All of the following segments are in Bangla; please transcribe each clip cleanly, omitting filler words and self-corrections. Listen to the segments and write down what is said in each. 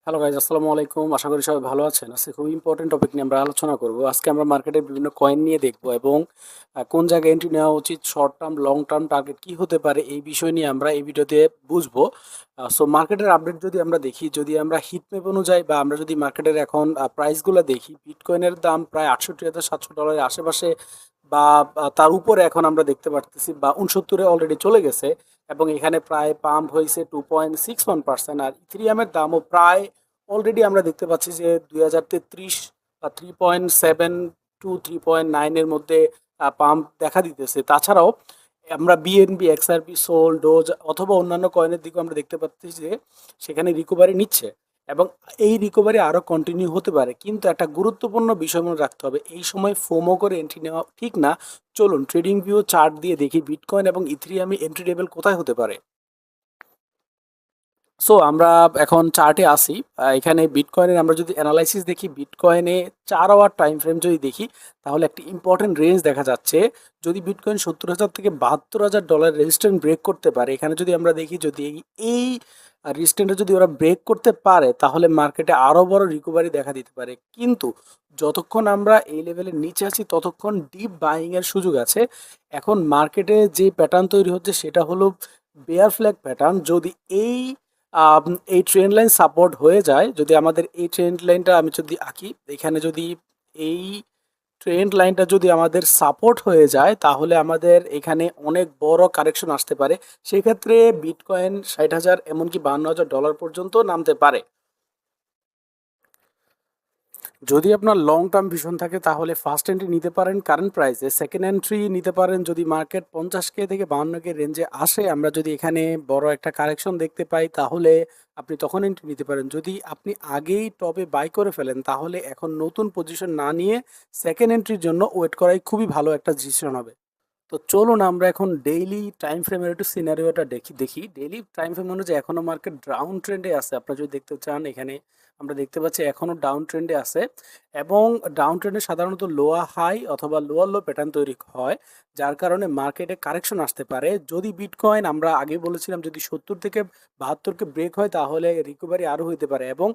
হ্যালো গাইজ, আসসালামু আলাইকুম। আশা করি সবাই ভালো আছেন। আজকে খুব ইম্পর্টেন্ট টপিক নিয়ে আমরা আলোচনা করব। আজকে আমরা মার্কেটের বিভিন্ন কয়েন নিয়ে দেখব এবং কোন জায়গায় এন্ট্রি নেওয়া উচিত, short term, long term target কী হতে পারে, এই বিষয় নিয়ে আমরা এই ভিডিওতে বুঝবো। সো মার্কেটের আপডেট যদি আমরা দেখি, যদি আমরা হিটম্যাপ অনুযায়ী বা আমরা যদি মার্কেটের এখন প্রাইসগুলো দেখি, বিটকয়েনের দাম প্রায় ৬৮,৭০০ ডলারের আশেপাশে বা তার উপরে এখন আমরা দেখতে পারতেছি, বা ৬৯-এ অলরেডি চলে গেছে এবং এখানে প্রায় পাম্প হয়েছে 2.61%। আর ইথেরিয়ামের দামও প্রায় অলরেডি আমরা দেখতে পাচ্ছি যে 2033 বা 3.7 টু 3.9 মধ্যে পাম্প দেখা দিতেছে। তাছাড়াও আমরা বিএনবি, এক্সআরপি, সোল, ডোজ অথবা অন্যান্য কয়েনের দিকেও আমরা দেখতে পাচ্ছি যে সেখানে রিকভারি নিচ্ছে এবং এই রিকভারি আরও কন্টিনিউ হতে পারে। কিন্তু একটা গুরুত্বপূর্ণ বিষয় মনে রাখতে হবে, এই সময় ফোমো করে এন্ট্রি নেওয়া ঠিক না। চলুন ট্রেডিং ভিউ চার্ট দিয়ে দেখি বিটকয়েন এবং ইথেরিয়ামে এন্ট্রি লেভেল কোথায় হতে পারে। সো আমরা এখন চার্টে আসি। এখানে বিটকয়েনের আমরা যদি অ্যানালাইসিস দেখি, বিটকয়েনে 4 আওয়ার টাইম ফ্রেম যদি দেখি, তাহলে একটি ইম্পর্টেন্ট রেঞ্জ দেখা যাচ্ছে। যদি বিটকয়েন 70,000 থেকে 72,000 ডলার রেজিস্ট্যান্ট ব্রেক করতে পারে, এখানে যদি আমরা দেখি যদি এই রেজিস্ট্যান্টে যদি ওরা ব্রেক করতে পারে, তাহলে মার্কেটে আরও বড় রিকভারি দেখা দিতে পারে। কিন্তু যতক্ষণ আমরা এই লেভেলের নিচে আছি ততক্ষণ ডিপ বাইংয়ের সুযোগ আছে। এখন মার্কেটে যে প্যাটার্ন তৈরি হচ্ছে সেটা হলো বেয়ার ফ্ল্যাগ প্যাটার্ন। যদি এই ট্রেন্ড লাইন সাপোর্ট হয়ে যায়, যদি আমাদের এই ট্রেন্ড লাইনটা আমি যদি আঁকি, এখানে যদি এই ট্রেন্ড লাইনটা যদি আমাদের সাপোর্ট হয়ে যায়, তাহলে আমাদের এখানে অনেক বড় কারেকশন আসতে পারে। সেক্ষেত্রে বিটকয়েন 60,000 এমনকি 52,000 ডলার পর্যন্ত নামতে পারে। যদি আপনার লং টার্ম ভিশন থাকে তাহলে ফার্স্ট এন্ট্রি নিতে পারেন কারেন্ট প্রাইসে, সেকেন্ড এন্ট্রি নিতে পারেন যদি মার্কেট 50K থেকে 52K রেঞ্জে আসে। আমরা যদি এখানে বড় একটা কারেকশন দেখতে পাই, তাহলে আপনি তখন এন্ট্রি নিতে পারেন। যদি আপনি আগেই টপে বাই করে ফেলেন, তাহলে এখন নতুন পজিশন না নিয়ে সেকেন্ড এন্ট্রির জন্য ওয়েট করাই খুবই ভালো একটা ডিসিশন হবে। তো চলুন আমরা এখন ডেইলি টাইম ফ্রেমের একটু সিনারিওটা দেখি। ডেইলি টাইম ফ্রেম অনুযায়ী এখনও মার্কেট ডাউন ট্রেন্ডে আছে। আপনারা যদি দেখতে চান, এখানে আমরা দেখতে পাচ্ছি এখনও ডাউন ট্রেন্ডে আছে এবং ডাউন ট্রেন্ডে সাধারণত লোয়ার হাই অথবা লোয়ার লো প্যাটার্ন তৈরি হয়, যার কারণে মার্কেটে কারেকশন আসতে পারে। যদি বিটকয়েন আমরা আগে বলেছিলাম যদি 70 থেকে 72কে ব্রেক হয়, তাহলে রিকভারি আরও হইতে পারে এবং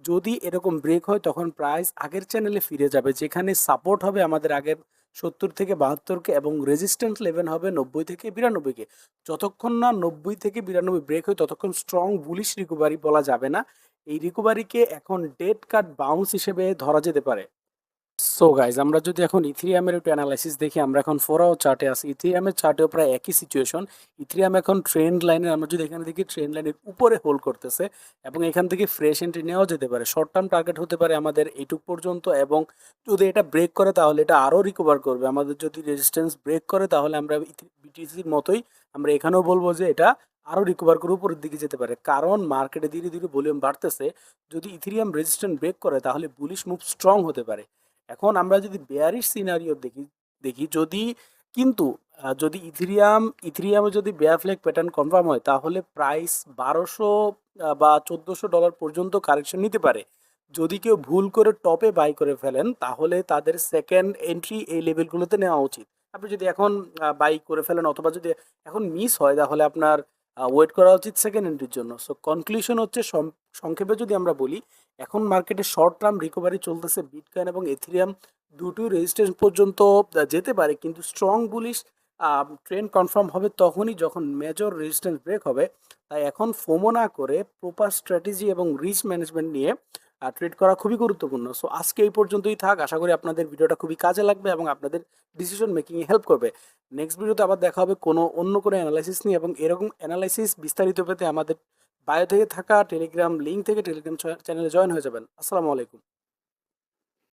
যদি এরকম ব্রেক হয় তখন প্রাইস আগের চ্যানেলে ফিরে যাবে, যেখানে সাপোর্ট হবে আমাদের আগের 70 থেকে 72কে এবং রেজিস্ট্যান্স লেভেল হবে 90 থেকে 92কে। যতক্ষণ না 90 থেকে 92 ব্রেক হয় ততক্ষণ স্ট্রং বুলিশ রিকভারি বলা যাবে না। এই রিকভারিকে এখন ডেড কাট বাউন্স হিসেবে ধরা যেতে পারে। সো গাইজ, আমরা যদি এখন ইথেরিয়ামের একটু অ্যানালাইসিস দেখি, আমরা এখন 4 আওয়ার চার্টে আছি। ইথেরিয়ামের চার্টেও প্রায় একই সিচুয়েশন। ইথেরিয়াম এখন ট্রেন্ড লাইনের, আমরা যদি এখানে দেখি ট্রেন্ড লাইনের উপরে হোল্ড করতেছে এবং এখান থেকে ফ্রেশ এন্ট্রি নেওয়া যেতে পারে। শর্ট টার্ম টার্গেট হতে পারে আমাদের এইটুক পর্যন্ত এবং যদি এটা ব্রেক করে তাহলে এটা আরও রিকভার করবে। আমাদের যদি রেজিস্ট্যান্স ব্রেক করে তাহলে আমরা বিটিসির মতোই আমরা এখানেও বলবো যে এটা আরও রিকভার করে উপরের দিকে যেতে পারে, কারণ মার্কেটে ধীরে ধীরে ভলিউম বাড়তেছে। যদি ইথেরিয়াম রেজিস্ট্যান্স ব্রেক করে তাহলে বুলিশ মুভ স্ট্রং হতে পারে। এখন আমরা যদি বেয়ারিশ সিনারিও দেখি যদি কিন্তু যদি ইথেরিয়ামে যদি বেয়ার ফ্ল্যাগ প্যাটার্ন কনফার্ম হয়, তাহলে প্রাইস 1200 বা 1400 ডলার পর্যন্ত কারেকশন নিতে পারে। যদি কেউ ভুল করে টপে বাই করে ফেলেন, তাহলে তাদের সেকেন্ড এন্ট্রি এই লেভেলগুলোতে নেওয়া উচিত। আপনি যদি এখন বাই করে ফেলেন অথবা যদি এখন মিস হয়, তাহলে আপনার ওয়েট করা উচিত সেকেন্ড এন্ট্রির জন্য। সো কনক্লুশন হচ্ছে, সংক্ষেপে যদি আমরা বলি, এখন মার্কেটে শর্ট টার্ম রিকভারি চলতেছে। বিটকয়েন এবং এথেরিয়াম দুটোই রেজিস্ট্যান্স পর্যন্ত যেতে পারে, কিন্তু স্ট্রং বুলিশ ট্রেন্ড কনফার্ম হবে তখনই যখন মেজর রেজিস্ট্যান্স ব্রেক হবে। তাই এখন ফোমো না করে প্রপার স্ট্র্যাটেজি এবং রিস্ক ম্যানেজমেন্ট নিয়ে ট্রেড করা খুবই গুরুত্বপূর্ণ। সো আজকে এই পর্যন্তই থাক। আশা করি আপনাদের ভিডিওটা খুবই কাজে লাগবে এবং আপনাদের ডিসিশন মেকিংয়ে হেল্প করবে। নেক্সট ভিডিওতে আবার দেখা হবে অন্য কোনো অ্যানালাইসিস নিয়ে, এবং এরকম অ্যানালাইসিস বিস্তারিত পেতে আমাদের বায়ো থেকে থাকা টেলিগ্রাম লিঙ্ক থেকে টেলিগ্রাম চ্যানেলে জয়েন হয়ে যাবেন। আসসালামু আলাইকুম।